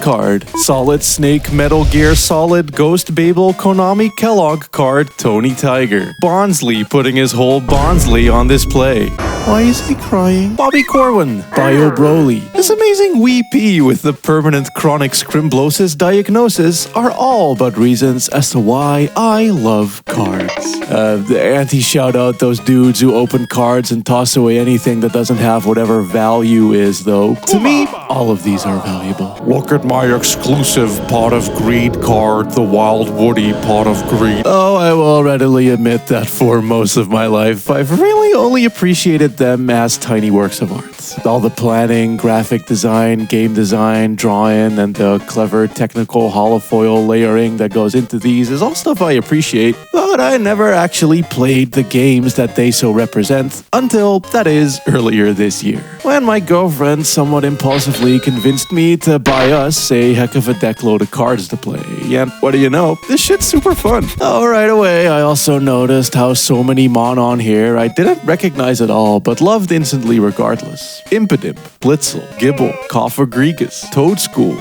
card. Solid Snake, Metal Gear Solid, Ghost Babel, Konami Kellogg card, Tony Tiger. Bonsley putting his whole Bonsley on display. Why is he crying? Bobby Corwin, Bio Broly. This amazing wee pea with the permanent chronic scrimblosis diagnosis are all but reasons as to why I love cards. The auntie shout out those dudes who open cards and toss away anything that doesn't have whatever value is, though. To me, all of these are valuable. Look at my exclusive Pot of Greed card, the Wild Woody Pot of Greed. Oh, I will readily admit that for most of my life, I've really only appreciated them as tiny works of art. All the planning, graphic design, game design, drawing, and the clever technical holofoil layering that goes into these is all stuff I appreciate, but I never actually played the games that they so represent until, that is, earlier this year, when my girlfriend somewhat impulsively convinced me to buy us a heck of a deck load of cards to play. And what do you know, this shit's super fun. Oh, right away, I also noticed how so many mon on here I didn't recognize at all, but loved instantly regardless. Impidimp, Blitzel, Gibble, Coffer-Gregus, Toadschool.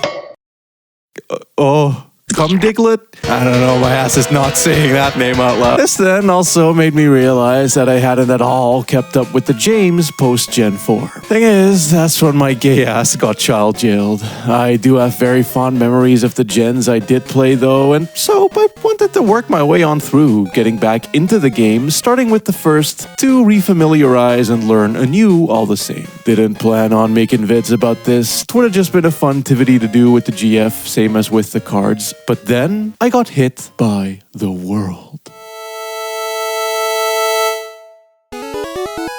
Cumdiglet? I don't know, my ass is not saying that name out loud. This then also made me realize that I hadn't at all kept up with the James post-Gen 4. Thing is, that's when my gay ass got child jailed. I do have very fond memories of the gens I did play though, and so I wanted to work my way on through, getting back into the game, starting with the first to refamiliarize and learn anew all the same. Didn't plan on making vids about this. It would have just been a fun activity to do with the GF, same as with the cards. But then I got hit by the world.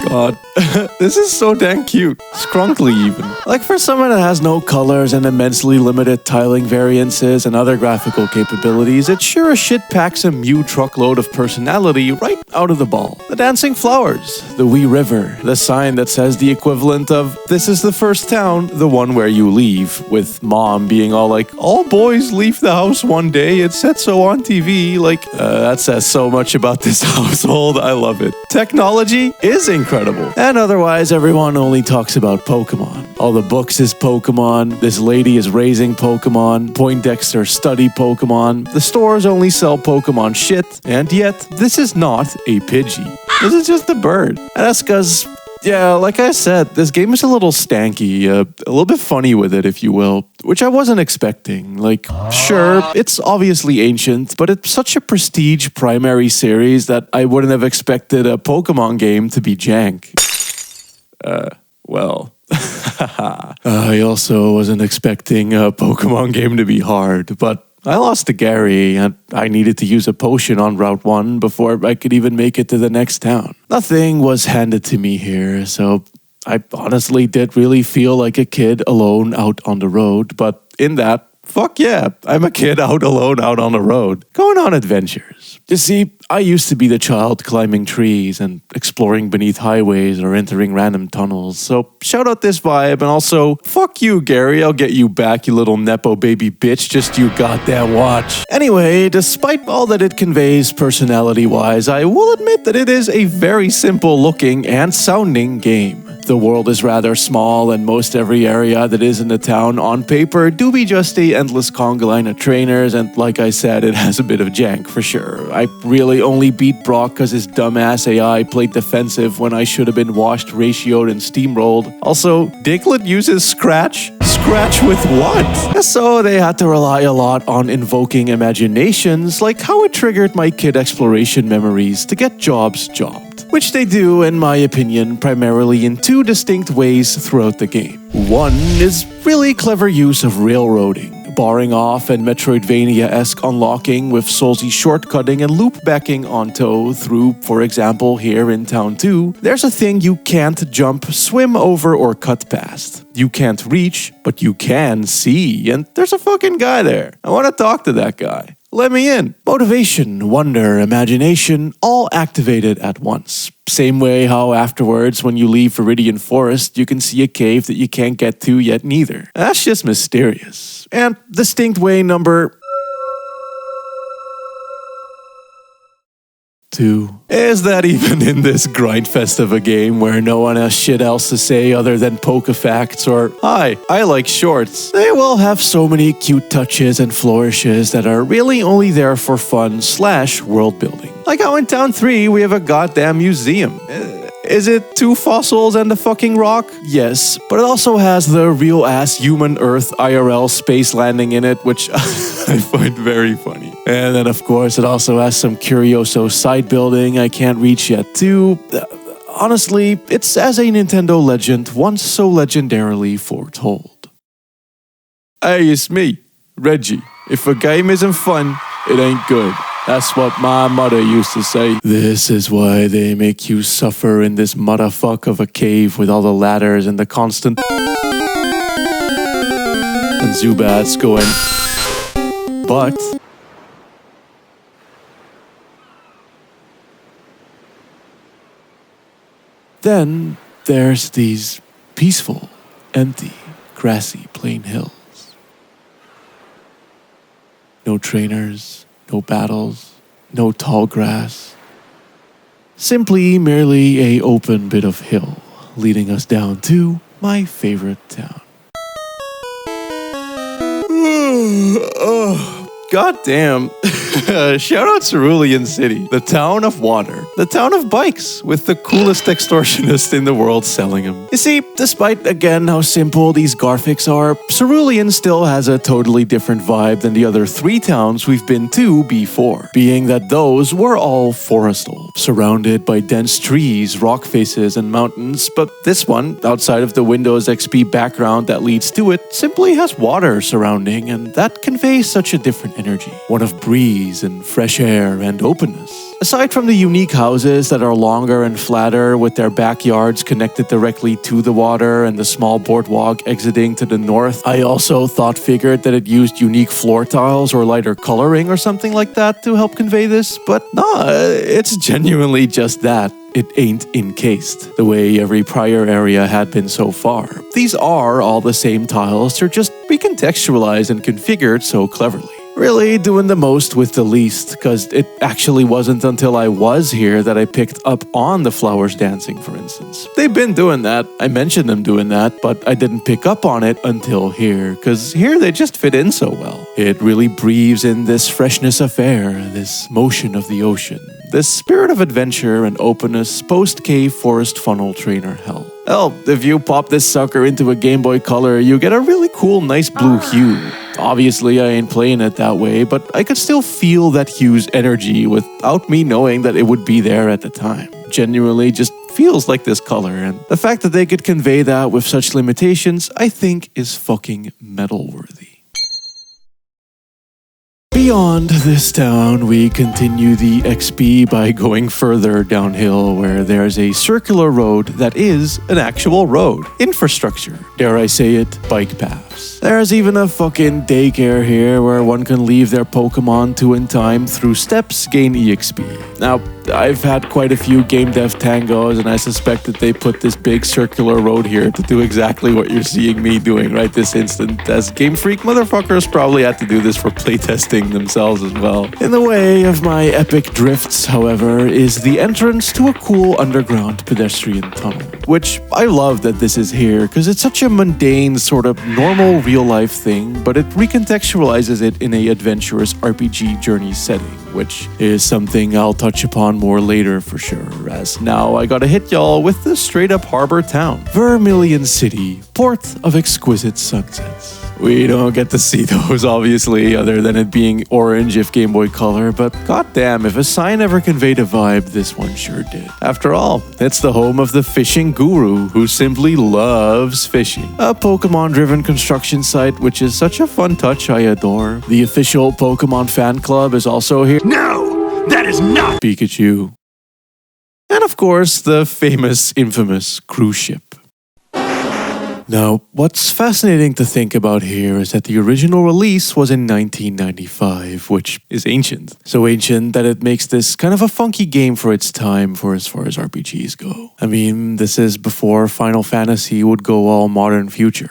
God, this is so dang cute. Scrunkly even. Like for someone that has no colors and immensely limited tiling variances and other graphical capabilities, it sure as shit packs a Mew truckload of personality right out of the ball. The dancing flowers, the wee river, the sign that says the equivalent of, "This is the first town, the one where you leave," with mom being all like, "All boys leave the house one day, it said so on TV," like, that says so much about this household, I love it. Technology is incredible. And otherwise, everyone only talks about Pokemon. All the books is Pokemon, this lady is raising Pokemon, Poindexter study Pokemon, the stores only sell Pokemon shit, and yet, this is not a Pidgey. This is just a bird. And that's because, yeah, like I said, this game is a little stanky, a little bit funny with it, if you will, which I wasn't expecting. Like, sure, it's obviously ancient, but it's such a prestige primary series that I wouldn't have expected a Pokemon game to be jank. I also wasn't expecting a Pokemon game to be hard, but I lost to Gary, and I needed to use a potion on Route 1 before I could even make it to the next town. Nothing was handed to me here, so I honestly did really feel like a kid alone out on the road, but in that, fuck yeah, I'm a kid out alone out on the road, going on adventures. You see, I used to be the child climbing trees and exploring beneath highways or entering random tunnels, so shout out this vibe, and also, fuck you, Gary, I'll get you back, you little nepo baby bitch, just you goddamn watch. Anyway, despite all that it conveys personality-wise, I will admit that it is a very simple looking and sounding game. The world is rather small, and most every area that is in the town on paper do be just a endless conga line of trainers, and like I said, it has a bit of jank for sure. I really only beat Brock because his dumbass AI played defensive when I should have been washed, ratioed, and steamrolled. Also, Diglett uses Scratch? Scratch with what? So they had to rely a lot on invoking imaginations, like how it triggered my kid exploration memories to get jobs jobbed. Which they do, in my opinion, primarily in two distinct ways throughout the game. One is really clever use of railroading, barring off and Metroidvania-esque unlocking with Soulsy shortcutting and loop-backing on toe through, for example, here in Town 2, there's a thing you can't jump, swim over, or cut past. You can't reach, but you can see, and there's a fucking guy there. I want to talk to that guy. Let me in. Motivation, wonder, imagination, all activated at once. Same way how afterwards, when you leave Viridian Forest, you can see a cave that you can't get to yet neither. That's just mysterious. And distinct way number too. Is that even in this grindfest of a game where no one has shit else to say other than Pokefacts or, hi, I like shorts? They will have so many cute touches and flourishes that are really only there for fun / world building. Like how in Town 3 we have a goddamn museum. Is it 2 fossils and a fucking rock? Yes, but it also has the real-ass human Earth IRL space landing in it, which I find very funny. And then, of course, it also has some curioso side building I can't reach yet, too. Honestly, it's as a Nintendo legend once so legendarily foretold. Hey, it's me, Reggie. If a game isn't fun, it ain't good. That's what my mother used to say. This is why they make you suffer in this motherfuck of a cave with all the ladders and the constant and Zubats going. But then there's these peaceful, empty, grassy, plain hills. No trainers. No battles, no tall grass. Simply merely a open bit of hill leading us down to my favorite town. God damn. Shout out Cerulean City, the town of water, the town of bikes, with the coolest extortionist in the world selling them. You see, despite again how simple these graphics are, Cerulean still has a totally different vibe than the other 3 towns we've been to before, being that those were all forestal, surrounded by dense trees, rock faces, and mountains, but this one, outside of the Windows XP background that leads to it, simply has water surrounding, and that conveys such a different energy, one of breeze and fresh air and openness. Aside from the unique houses that are longer and flatter with their backyards connected directly to the water and the small boardwalk exiting to the north, I also figured that it used unique floor tiles or lighter coloring or something like that to help convey this, but nah, it's genuinely just that. It ain't encased, the way every prior area had been so far. These are all the same tiles, they're just recontextualized and configured so cleverly. Really doing the most with the least, because it actually wasn't until I was here that I picked up on the flowers dancing, for instance. They've been doing that, I mentioned them doing that, but I didn't pick up on it until here, because here they just fit in so well. It really breathes in this freshness of air, this motion of the ocean, this spirit of adventure and openness post-cave forest funnel trainer hell. Hell, if you pop this sucker into a Game Boy Color, you get a really cool, nice blue hue. Obviously, I ain't playing it that way, but I could still feel that hue's energy without me knowing that it would be there at the time. Genuinely just feels like this color, and the fact that they could convey that with such limitations, I think is fucking medal-worthy. Beyond this town, we continue the XP by going further downhill where there's a circular road that is an actual road. Infrastructure, dare I say it, bike paths. There's even a fucking daycare here where one can leave their Pokemon to in time through steps gain EXP. Now, I've had quite a few game dev tangos and I suspect that they put this big circular road here to do exactly what you're seeing me doing right this instant, as Game Freak motherfuckers probably had to do this for playtesting themselves as well. In the way of my epic drifts, however, is the entrance to a cool underground pedestrian tunnel, which I love that this is here because it's such a mundane sort of normal real-life thing, but it recontextualizes it in a adventurous RPG journey setting, which is something I'll touch upon more later for sure, as now I gotta hit y'all with the straight-up harbor town, Vermilion City, port of exquisite sunsets. We don't get to see those, obviously, other than it being orange if Game Boy Color, but goddamn, if a sign ever conveyed a vibe, this one sure did. After all, it's the home of the fishing guru, who simply loves fishing. A Pokemon-driven construction site, which is such a fun touch I adore. The official Pokemon fan club is also here. No, that is not Pikachu. And of course, the famous, infamous cruise ship. Now, what's fascinating to think about here is that the original release was in 1995, which is ancient. So ancient that it makes this kind of a funky game for its time for as far as RPGs go. I mean, this is before Final Fantasy would go all modern future.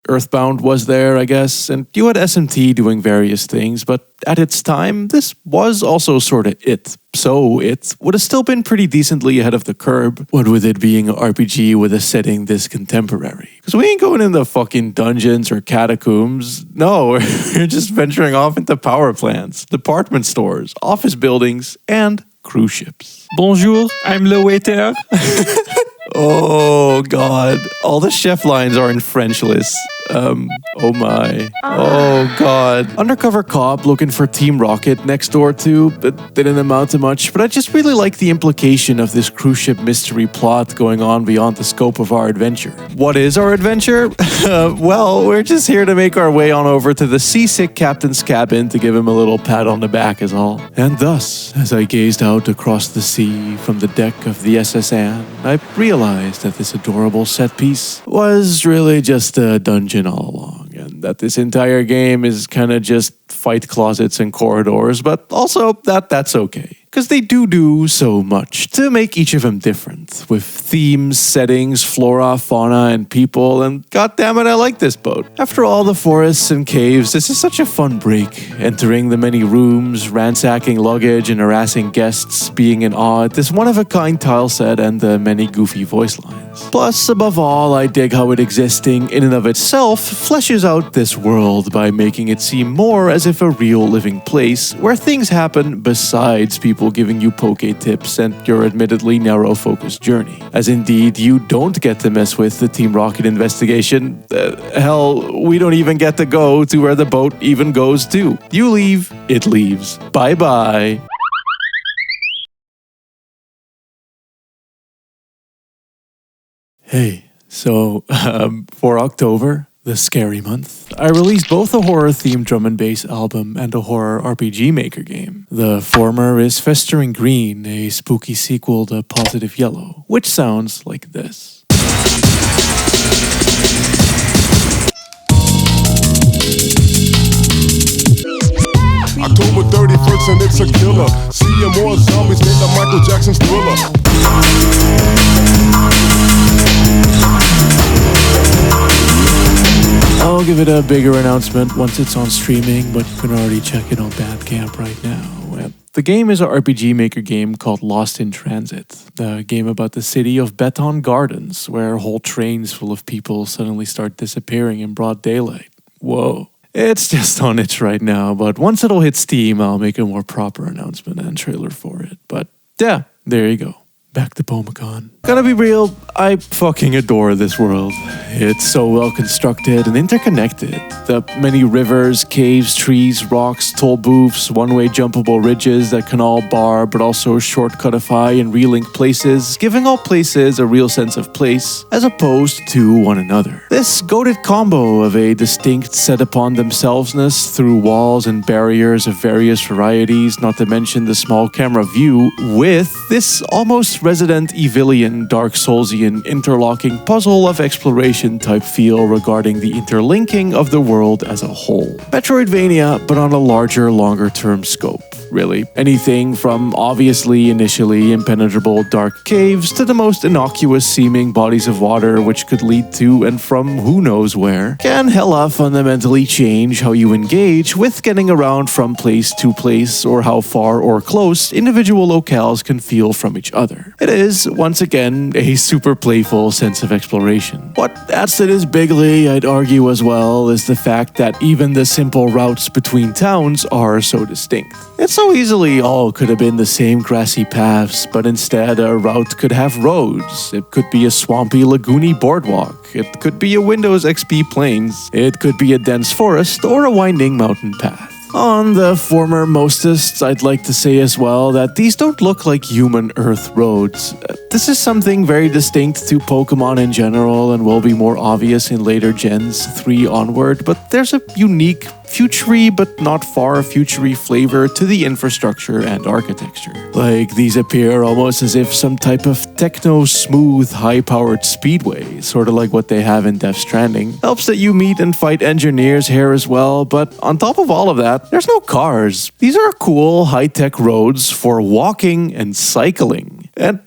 Earthbound was there, I guess, and you had SMT doing various things, but at its time, this was also sorta it. So it would have still been pretty decently ahead of the curve, what with it being an RPG with a setting this contemporary. Because we ain't going in the fucking dungeons or catacombs. No, we're just venturing off into power plants, department stores, office buildings, and cruise ships. Bonjour, I'm le waiter. Oh god, all the chef lines are in Frenchless. Oh my. Oh god. Undercover cop looking for Team Rocket next door too, but didn't amount to much. But I just really like the implication of this cruise ship mystery plot going on beyond the scope of our adventure. What is our adventure? Well, we're just here to make our way on over to the seasick captain's cabin to give him a little pat on the back is all. And thus, as I gazed out across the sea from the deck of the SS Anne, I realized that this adorable set piece was really just a dungeon all along, and that this entire game is kind of just fight closets and corridors, but also that's okay. Because they do so much to make each of them different, with themes, settings, flora, fauna, and people, and goddammit, I like this boat. After all the forests and caves, this is such a fun break. Entering the many rooms, ransacking luggage, and harassing guests, being in awe at this one-of-a-kind tile set and the many goofy voice lines. Plus, above all, I dig how it existing in and of itself fleshes out this world by making it seem more as if a real living place where things happen besides people giving you poke tips and your admittedly narrow-focused journey. As indeed, you don't get to mess with the Team Rocket investigation. Hell, we don't even get to go to where the boat even goes to. You leave, it leaves. Bye-bye. Hey, so, for October, the scary month, I released both a horror-themed drum and bass album and a horror RPG Maker game. The former is Festering Green, a spooky sequel to Positive Yellow, which sounds like this. October 31st and it's a killer. Seeing more zombies made like Michael Jackson's Thriller. I'll give it a bigger announcement once it's on streaming, but you can already check it on Bandcamp right now. The game is an RPG Maker game called Lost in Transit, a game about the city of Beton Gardens, where whole trains full of people suddenly start disappearing in broad daylight. Whoa. It's just on itch right now, but once it'll hit Steam, I'll make a more proper announcement and trailer for it. But yeah, there you go. Back to Pomacon. Gotta be real, I fucking adore this world. It's so well constructed and interconnected. The many rivers, caves, trees, rocks, toll booths, one-way jumpable ridges that can all bar but also shortcutify and relink places, giving all places a real sense of place as opposed to one another. This goated combo of a distinct set upon themselvesness through walls and barriers of various varieties, not to mention the small camera view, with this almost Resident Evilian, Dark Soulsian, interlocking puzzle of exploration type feel regarding the interlinking of the world as a whole. Metroidvania, but on a larger, longer-term scope. Really. Anything from obviously initially impenetrable dark caves to the most innocuous seeming bodies of water which could lead to and from who knows where, can hella fundamentally change how you engage with getting around from place to place or how far or close individual locales can feel from each other. It is, once again, a super playful sense of exploration. What adds to this bigly, I'd argue as well, is the fact that even the simple routes between towns are so distinct. It so easily all could have been the same grassy paths, but instead a route could have roads. It could be a swampy lagoony boardwalk. It could be a Windows XP plains. It could be a dense forest or a winding mountain path. On the former mostest, I'd like to say as well that these don't look like human Earth roads. This is something very distinct to Pokemon in general and will be more obvious in later gens 3 onward, but there's a unique, futury but not far futury flavor to the infrastructure and architecture. Like, these appear almost as if some type of techno-smooth, high-powered speedway, sort of like what they have in Death Stranding. Helps that you meet and fight engineers here as well, but on top of all of that, there's no cars. These are cool, high-tech roads for walking and cycling. And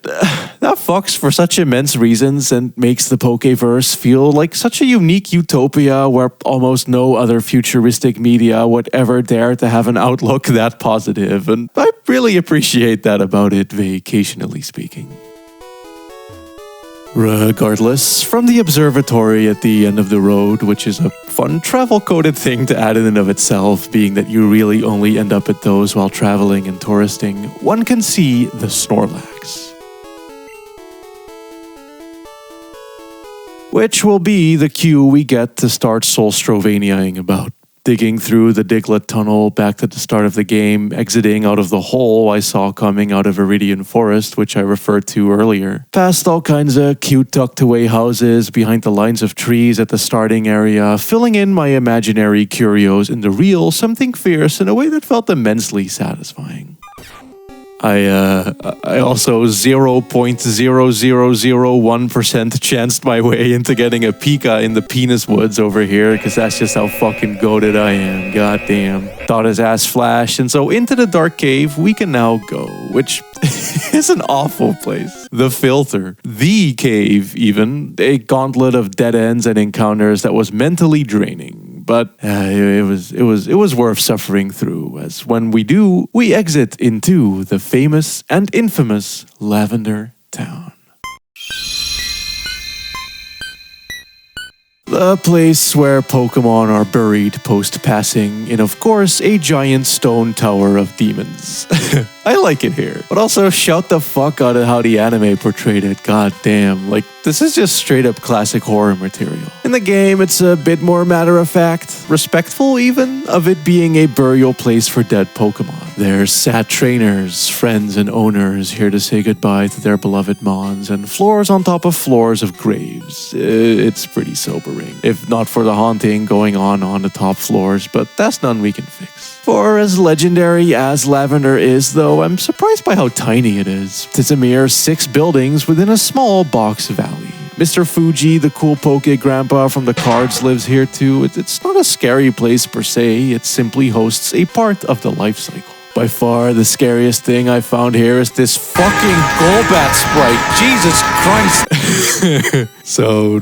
That fucks for such immense reasons and makes the Pokeverse feel like such a unique utopia where almost no other futuristic media would ever dare to have an outlook that positive, and I really appreciate that about it, vacationally speaking. Regardless, from the observatory at the end of the road, which is a fun travel-coded thing to add in and of itself, being that you really only end up at those while traveling and touristing, one can see the Snorlax. Which will be the cue we get to start Soulstrovaniaing about. Digging through the Diglett tunnel back to the start of the game, exiting out of the hole I saw coming out of Iridian Forest, which I referred to earlier. Past all kinds of cute tucked away houses behind the lines of trees at the starting area, filling in my imaginary curios in the real something fierce in a way that felt immensely satisfying. I also 0.0001% chanced my way into getting a Pika in the Penis Woods over here, because that's just how fucking goated I am. Goddamn. Thought his ass flashed, and so into the dark cave we can now go, which is an awful place. The Filter. The cave, even. A gauntlet of dead ends and encounters that was mentally draining. But it was worth suffering through, as when we do, we exit into the famous and infamous Lavender Town. The place where Pokemon are buried post-passing in, of course, a giant stone tower of demons. I like it here, but also shout the fuck out of how the anime portrayed it. God damn, like, this is just straight up classic horror material. In the game, it's a bit more matter-of-fact, respectful even, of it being a burial place for dead Pokemon. There's sad trainers, friends, and owners here to say goodbye to their beloved Mons, and floors on top of floors of graves. It's pretty sobering, if not for the haunting going on the top floors, but that's none we can fix. For as legendary as Lavender is, though, I'm surprised by how tiny it is. It's a mere 6 buildings within a small box valley. Mr. Fuji, the cool Poke Grandpa from the cards, lives here too. It's not a scary place per se, it simply hosts a part of the life cycle. By far, the scariest thing I found here is this fucking Golbat sprite. Jesus Christ. So,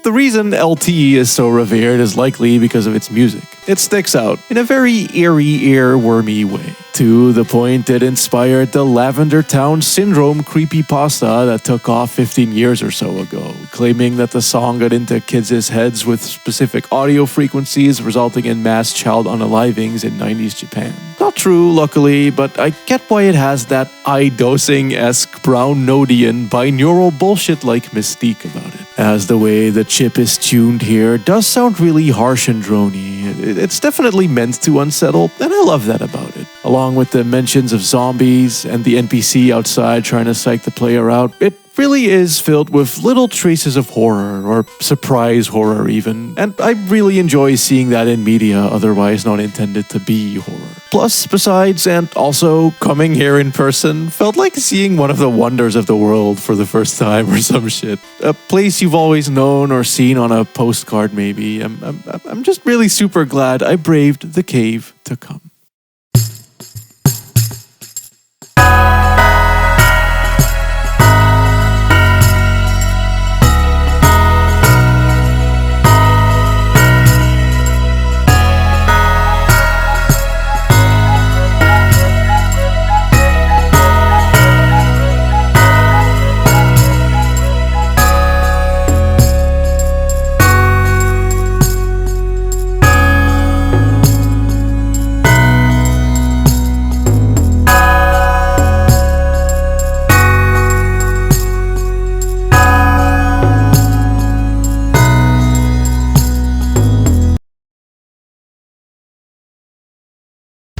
the reason LT is so revered is likely because of its music. It sticks out in a very eerie, earwormy way. To the point it inspired the Lavender Town Syndrome creepypasta that took off 15 years or so ago, claiming that the song got into kids' heads with specific audio frequencies, resulting in mass child unalivings in 90s Japan. Not true, luckily, but I get why it has that iDosing-esque brown Nodian binaural bullshit-like mystique about it. As the way the chip is tuned here does sound really harsh and drony. It's definitely meant to unsettle, and I love that about it. Along with the mentions of zombies and the NPC outside trying to psych the player out, it really is filled with little traces of horror, or surprise horror even, and I really enjoy seeing that in media otherwise not intended to be horror. Plus, besides, and also coming here in person felt like seeing one of the wonders of the world for the first time or some shit. A place you've always known or seen on a postcard maybe. I'm just really super glad I braved the cave to come.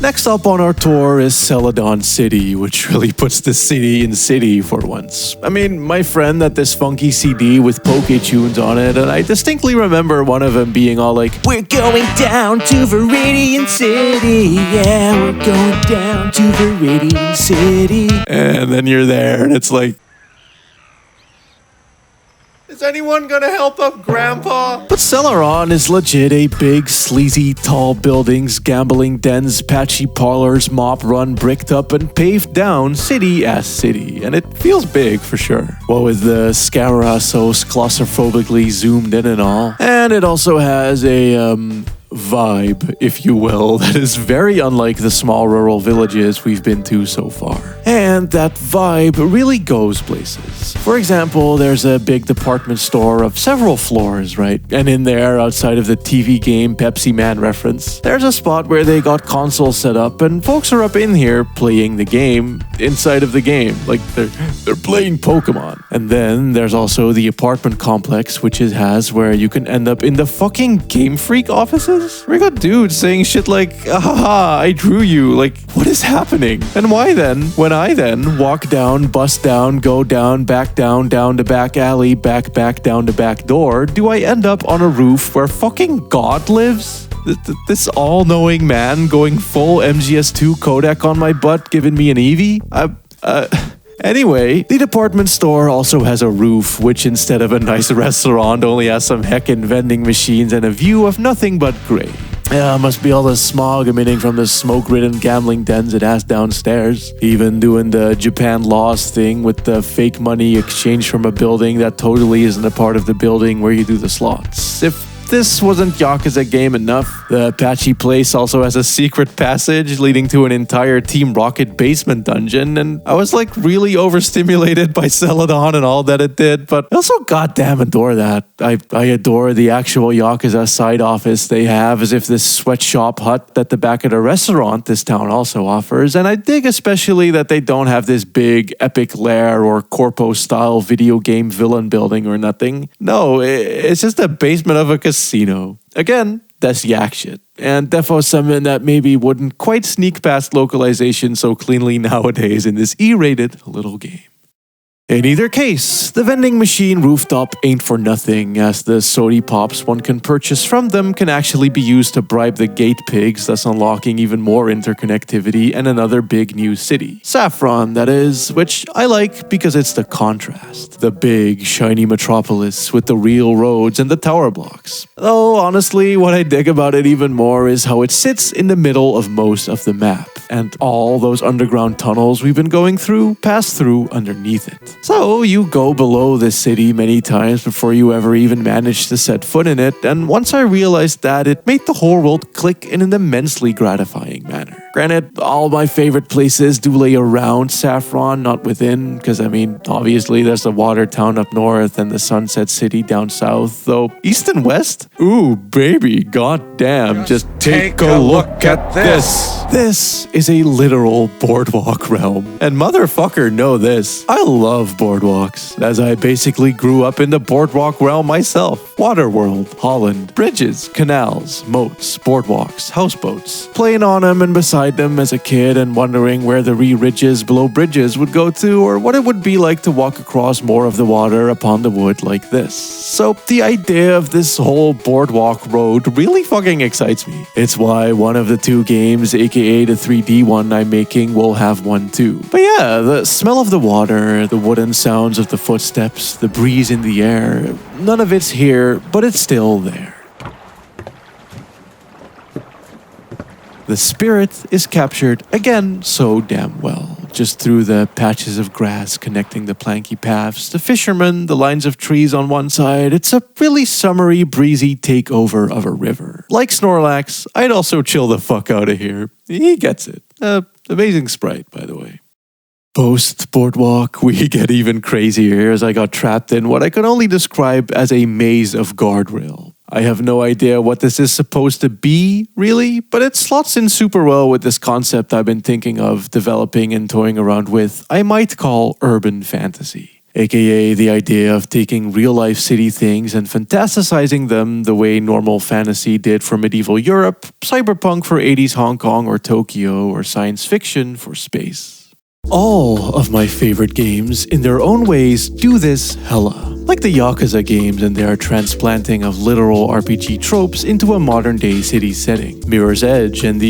Next up on our tour is Celadon City, which really puts the city in city for once. I mean, my friend had this funky CD with Poke tunes on it, and I distinctly remember one of them being all like, "We're going down to Viridian City, yeah, we're going down to Viridian City." And then you're there, and it's like, anyone gonna help up Grandpa? But Celadon is legit a big, sleazy, tall buildings, gambling dens, patchy parlors, mop-run, bricked-up, and paved-down city-ass city. And it feels big, for sure. What with the Scarra so claustrophobically zoomed in and all. And it also has a, vibe, if you will, that is very unlike the small rural villages we've been to so far. And that vibe really goes places. For example, there's a big department store of several floors, right? And in there, outside of the TV game Pepsi Man reference, there's a spot where they got consoles set up and folks are up in here playing the game inside of the game. Like they're playing Pokemon. And then there's also the apartment complex, which has where you can end up in the fucking Game Freak offices. We got dudes saying shit like, haha, I drew you. Like, what is happening? And why then, when I then walk down, bust down, go down to back alley, back down to back door, do I end up on a roof where fucking God lives? This all-knowing man going full MGS2 codec on my butt giving me an Eevee? Anyway, the department store also has a roof, which instead of a nice restaurant only has some heckin' vending machines and a view of nothing but gray. Must be all the smog emitting from the smoke-ridden gambling dens it has downstairs. Even doing the Japan Lost thing with the fake money exchanged from a building that totally isn't a part of the building where you do the slots. If this wasn't Yakuza game enough, the patchy place also has a secret passage leading to an entire Team Rocket basement dungeon, and I was like really overstimulated by Celadon and all that it did, but I also goddamn adore that. I adore the actual Yakuza side office they have, as if this sweatshop hut at the back of the restaurant this town also offers, and I dig especially that they don't have this big epic lair or corpo-style video game villain building or nothing. No, it's just a basement of a casino. Again, that's yak shit. And defo something that maybe wouldn't quite sneak past localization so cleanly nowadays in this E-rated little game. In either case, the vending machine rooftop ain't for nothing, as the sody pops one can purchase from them can actually be used to bribe the gate pigs, thus unlocking even more interconnectivity and another big new city. Saffron, that is, which I like because it's the contrast. The big, shiny metropolis with the real roads and the tower blocks. Though, honestly, what I dig about it even more is how it sits in the middle of most of the map, and all those underground tunnels we've been going through pass through underneath it. So you go below this city many times before you ever even manage to set foot in it, and once I realized that, it made the whole world click in an immensely gratifying manner. Granted, all my favorite places do lay around Saffron, not within, because I mean, obviously there's the water town up north and the Sunset City down south, though east and west? Ooh, baby, goddamn, just take a look at this. This is a literal boardwalk realm, and motherfucker know this. I love boardwalks, as I basically grew up in the boardwalk realm myself. Waterworld, Holland, bridges, canals, moats, boardwalks, houseboats. Playing on them and beside them as a kid and wondering where the ridges below bridges would go to, or what it would be like to walk across more of the water upon the wood like this. So the idea of this whole boardwalk road really fucking excites me. It's why one of the two games, aka the 3D one I'm making, will have one too. But yeah, the smell of the water, the wooden sounds of the footsteps, the breeze in the air, none of it's here, but it's still there. The spirit is captured again so damn well, just through the patches of grass connecting the planky paths, the fishermen, the lines of trees on one side. It's a really summery, breezy takeover of a river. Like Snorlax, I'd also chill the fuck out of here. He gets it. Amazing sprite, by the way. Post-boardwalk, we get even crazier as I got trapped in what I could only describe as a maze of guardrail. I have no idea what this is supposed to be, really, but it slots in super well with this concept I've been thinking of developing and toying around with, I might call urban fantasy. AKA the idea of taking real-life city things and fantasticizing them the way normal fantasy did for medieval Europe, cyberpunk for 80s Hong Kong or Tokyo, or science fiction for space. All of my favorite games, in their own ways, do this hella. like the Yakuza games and their transplanting of literal RPG tropes into a modern-day city setting, Mirror's Edge and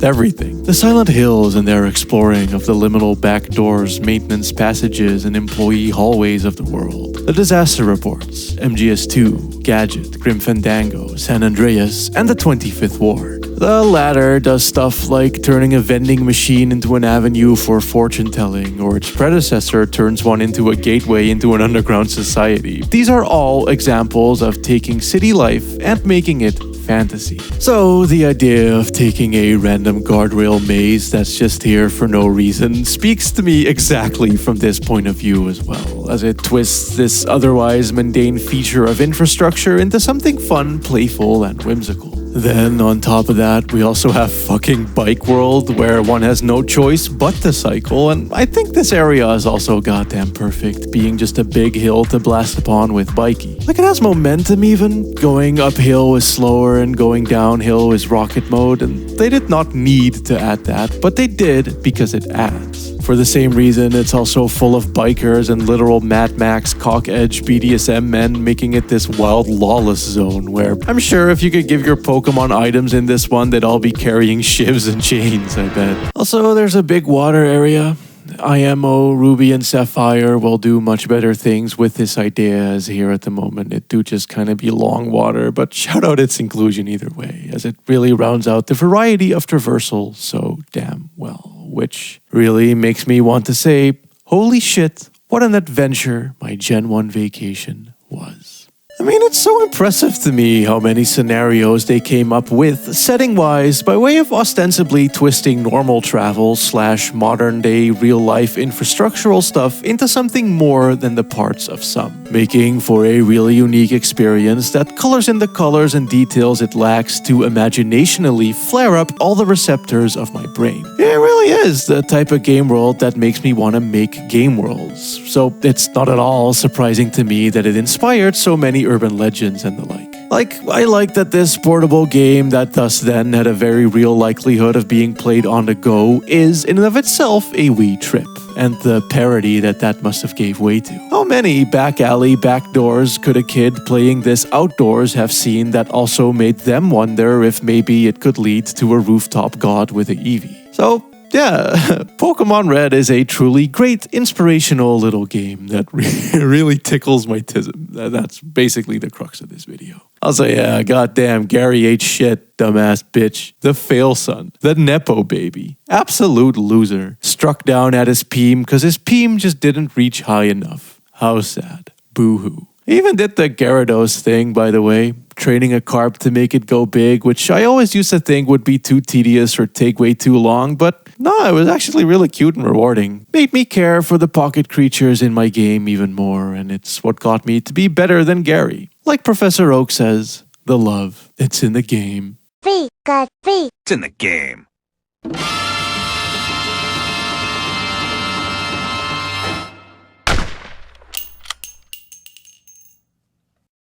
everything. The Silent Hills and their exploring of the liminal backdoors, maintenance passages, and employee hallways of the world. The Disaster Reports, MGS2, Gadget, Grim Fandango, San Andreas, and the 25th Ward. The latter does stuff like turning a vending machine into an avenue for fortune-telling, or its predecessor turns one into a gateway into an underground society. These are all examples of taking city life and making it fantasy. So the idea of taking a random guardrail maze that's just here for no reason speaks to me exactly from this point of view as well, as it twists this otherwise mundane feature of infrastructure into something fun, playful, and whimsical. Then on top of that, we also have fucking Bike World, where one has no choice but to cycle, and I think this area is also goddamn perfect, being just a big hill to blast upon with bikey. Like, it has momentum even. Going uphill is slower and going downhill is rocket mode, and they did not need to add that, but they did because it adds. For the same reason, it's also full of bikers and literal Mad Max cock-edge BDSM men, making it this wild lawless zone where I'm sure if you could give your Pokemon items in this one, they'd all be carrying shivs and chains, I bet. Also, there's a big water area. IMO, Ruby, and Sapphire will do much better things with this idea, as here at the moment it do just kind of be long water, but shout out its inclusion either way, as it really rounds out the variety of traversal so damn well. Which really makes me want to say, holy shit, what an adventure my Gen 1 vacation was. I mean, it's so impressive to me how many scenarios they came up with, setting-wise, by way of ostensibly twisting normal travel / modern-day real-life infrastructural stuff into something more than the parts of some, making for a really unique experience that colors in the colors and details it lacks to imaginationally flare up all the receptors of my brain. It really is the type of game world that makes me want to make game worlds, so it's not at all surprising to me that it inspired so many urban legends and the like. I like that this portable game that thus then had a very real likelihood of being played on the go is in and of itself a wee trip, and the parody that must have gave way to. How many back alley backdoors could a kid playing this outdoors have seen that also made them wonder if maybe it could lead to a rooftop god with a Eevee? So yeah, Pokemon Red is a truly great, inspirational little game that really tickles my tism. That's basically the crux of this video. I'll say, yeah, goddamn, Gary ate shit, dumbass bitch. The fail son. The Nepo baby. Absolute loser. Struck down at his Peem because his Peem just didn't reach high enough. How sad. Boo-hoo. He even did the Gyarados thing, by the way, training a carp to make it go big, which I always used to think would be too tedious or take way too long, but no, it was actually really cute and rewarding. Made me care for the pocket creatures in my game even more, and it's what got me to be better than Gary. Like Professor Oak says, the love, it's in the game. It's in the game.